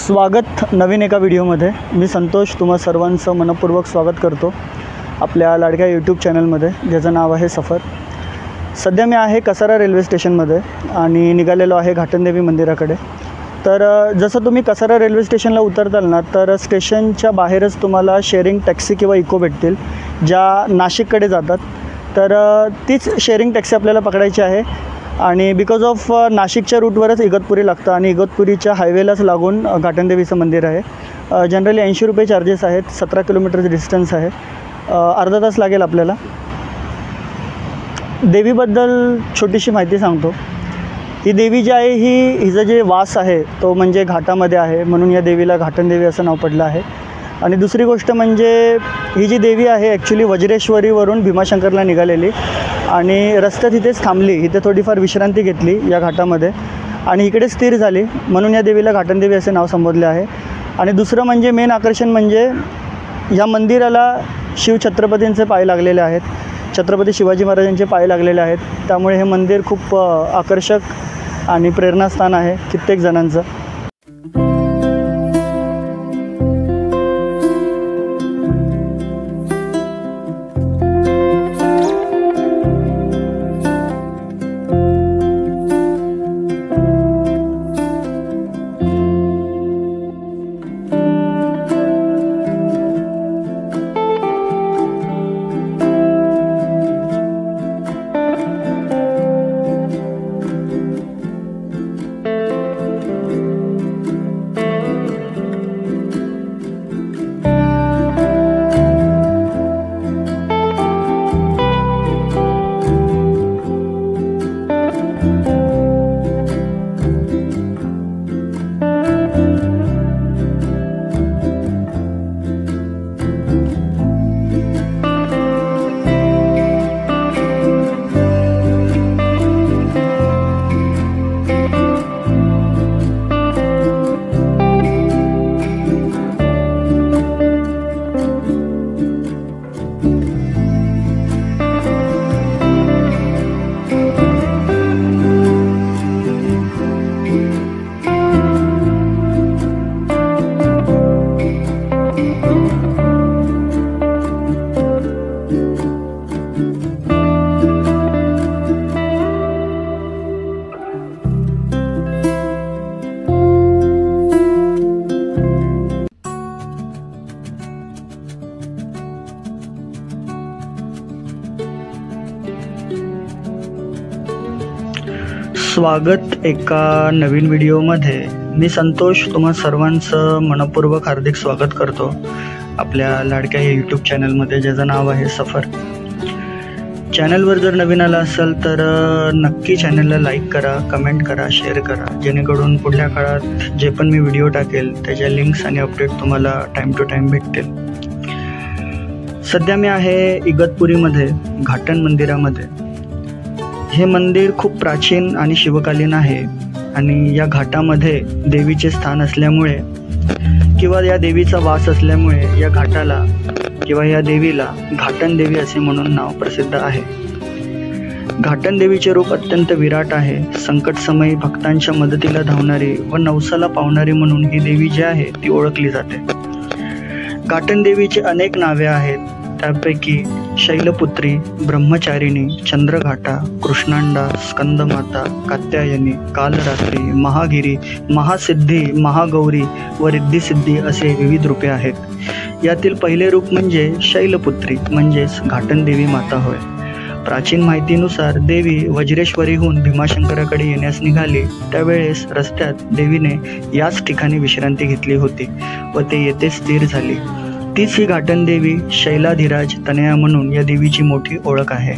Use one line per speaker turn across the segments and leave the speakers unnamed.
स्वागत नवीन एका व्हिडिओमध्ये। मी संतोष तुम्हा सर्वांचं मनपूर्वक स्वागत करतो आपल्या लाडक्या यूट्यूब चॅनलमध्ये, ज्याचं नाव आहे सफर। सध्या मी आहे कसारा रेल्वे स्टेशनमध्ये आणि निघालेलो आहे घाटनदेवी मंदिराकडे। तर जसं तुम्ही कसारा रेल्वे स्टेशनला उतरताल ना, तर स्टेशनच्या बाहेरच तुम्हाला शेअरिंग टॅक्सी किंवा इको भेटतील ज्या नाशिककडे जातात। तर तीच शेअरिंग टॅक्सी आपल्याला पकडायची आहे आणि बिकॉज ऑफ नाशिकच्या रूटवरच इगतपुरी लागतं आणि इगतपुरीच्या हायवेलाच लागून घाटनदेवीचं मंदिर आहे। जनरली 80 रुपये चार्जेस आहेत। 17 किलोमीटर डिस्टन्स आहे। अर्धा तास लागेल आपल्याला। देवीबद्दल छोटीशी माहिती सांगतो। ही देवी जी आहे हिचं जे वास आहे तो म्हणजे घाटामध्ये आहे, म्हणून या देवीला घाटनदेवी असं नाव पडलं आहे। आणि दुसरी गोष्ट म्हणजे ही जी देवी आहे ॲक्च्युली वज्रेश्वरीवरून भीमाशंकरला निघालेली आणि रस्त्यात इथेच थांबली, इथे थोडीफार विश्रांती घेतली या घाटामध्ये आणि इकडे स्थिर झाली, म्हणून या देवीला घाटनदेवी असे नाव संबोधले आहे। आणि दुसरं म्हणजे मेन आकर्षण म्हणजे या मंदिराला शिवछत्रपतींचे पाय लागलेले आहेत, छत्रपती शिवाजी महाराजांचे पाय लागलेले आहेत। त्यामुळे हे मंदिर खूप आकर्षक आणि प्रेरणास्थान आहे कित्येक जणांचं। स्वागत एका नवीन व्हिडिओमध्ये। मी संतोष तुम्हा सर्वांचं मनपूर्वक हार्दिक स्वागत करतो आपल्या लाडक्या यूट्यूब चॅनलमध्ये, ज्याचं नाव आहे सफर। चॅनलवर जर नवीन आला असाल तर नक्की चॅनलला लाईक करा, कमेंट करा, शेअर करा, जेणेकरून पुढल्या काळात जे पण मी व्हिडिओ टाकेल त्याच्या लिंक्स आणि अपडेट तुम्हाला टाईम टू टाईम भेटतील। सध्या मी आहे इगतपुरीमध्ये घाटन मंदिरामध्ये। हे मंदिर खूप प्राचीन आणि शिवकालीन आहे आणि या घाटामध्ये देवीचे स्थान असल्यामुळे किंवा या देवीचा वास असल्यामुळे या घाटाला किंवा या देवीला घाटनदेवी असे म्हणून नाव प्रसिद्ध आहे। घाटनदेवीचे रूप अत्यंत विराट आहे। संकटसमयी भक्तांच्या मदतीला धावणारी व नवसाला पावणारी म्हणून ही देवी जी आहे ती ओळखली जाते। घाटनदेवीचे अनेक नावे आहेत, त्यापैकी शैलपुत्री, ब्रह्मचारिणी, चंद्रघाटा, कृष्णांडा, स्कंदमाता, कात्यायनी, कालरात्री, महागिरी, महासिद्धी, महागौरी व रिद्धिसिद्धी असे विविध रूपे आहेत। यातील पहिले रूप म्हणजे शैलपुत्री म्हणजेच घाटनदेवी माता होय। प्राचीन माहितीनुसार देवी वज्रेश्वरीहून भीमाशंकराकडे येण्यास निघाली, त्यावेळेस रस्त्यात देवीने याच ठिकाणी विश्रांती घेतली होती व ते येथे स्थिर झाली। तीच ही घाटनदेवी शैलाधिराज तनया म्हणून या देवीची मोठी ओळख आहे।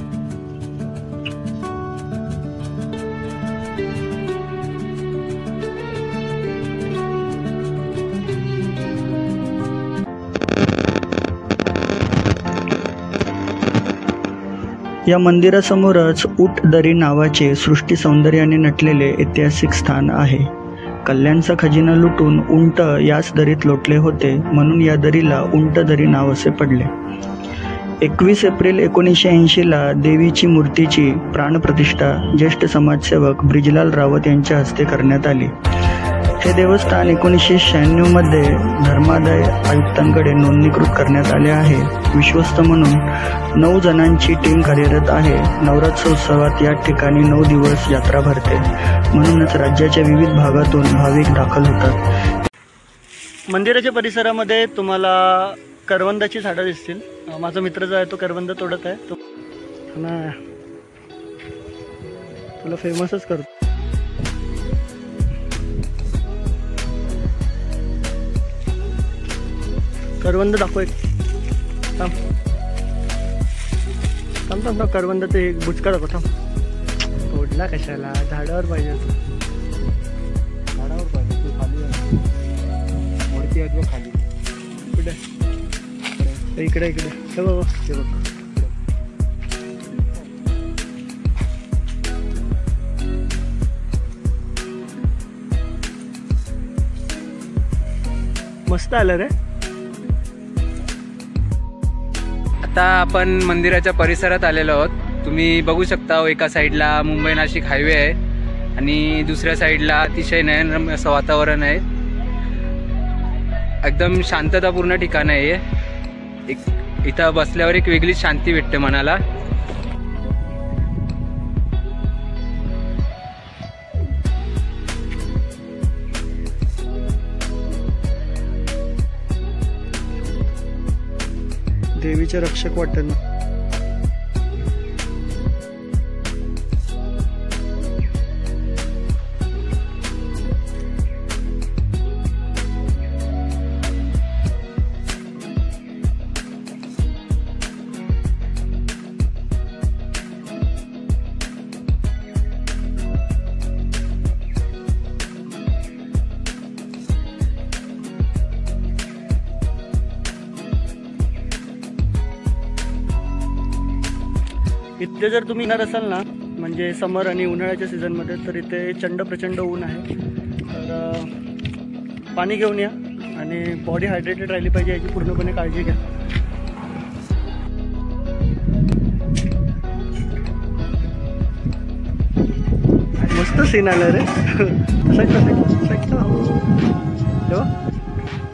या मंदिरासमोरच ऊट दरी नावाचे सृष्टी सौंदर्याने नटलेले ऐतिहासिक स्थान आहे। कल्याणचा खजिना लुटून उंट याच दरीत लोटले होते, म्हणून या दरीला उंट दरी नाव असे पडले। 21 एप्रिल 1980ला देवीची मूर्तीची प्राणप्रतिष्ठा ज्येष्ठ समाजसेवक ब्रिजलाल रावत यांच्या हस्ते करण्यात आली। हे देवस्थान 1996 मध्ये धर्मादाय आयुक्तांकडे नोंदणीकृत करण्यात आले आहे. विश्वस्त म्हणून 9 जणांची टीम कार्यरत आहे. नवरात्रोत्सवात या ठिकाणी 9 दिवस यात्रा भरते. म्हणूनच राज्याच्या विविध भागातून भाविक दाखल होतात. मंदिराच्या परिसरामध्ये तुम्हाला करवंदाची झाडं दिसतील. माझा मित्र जो आहे तो करवंद तोडत आहे. तो ना तुला फेमसच करतो. करवंद दाखव एक. थांब थांब थांब थांब. करवंद ते एक बुचका दाखव. थांब. तोडला कशाला? झाडावर पाहिजे.
झाडावर पाहिजे. तू खाली वरती आहे खाली.
कुठे? इकडे इकडे. हे बघ ते बघ. मस्त आलं रे.
आता आपण मंदिराच्या परिसरात आलेलो आहोत. तुम्ही बघू शकता एका साईडला मुंबई नाशिक हायवे आहे आणि दुसऱ्या साईडला अतिशय नयनरम्य असं वातावरण आहे. एकदम शांततापूर्ण ठिकाण आहे. इथं बसल्यावर एक वेगळीच शांती भेटते मनाला.
देवीचे रक्षक वाटत ना. इथे जर तुम्ही येणार असाल ना, म्हणजे समर आणि उन्हाळ्याच्या सीझनमध्ये, तर इथे प्रचंड ऊन आहे. तर पाणी घेऊन या आणि बॉडी हायड्रेटेड राहिली पाहिजे याची पूर्णपणे काळजी घ्या. मस्त सीन आलं रे.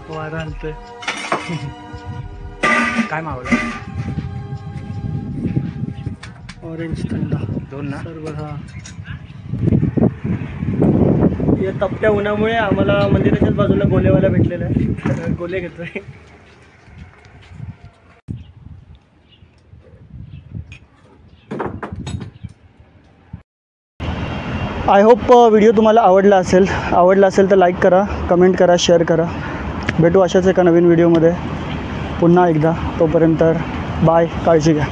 वारा आणतोय.
काय मावलं?
ऑरेंज थंडा
2 ना
सर्व. हा, या तपत्या उन्हामुळे आम्हाला मंदिराच्याच बाजूला गोलेवाला भेटलेला आहे. तर गोले घेतोय. आय होप व्हिडिओ तुम्हाला आवडला असेल तर लाईक करा, कमेंट करा, शेअर करा. भेटू अशाच एका नवीन व्हिडिओमध्ये पुन्हा एकदा. तोपर्यंत बाय. काळजी घ्या.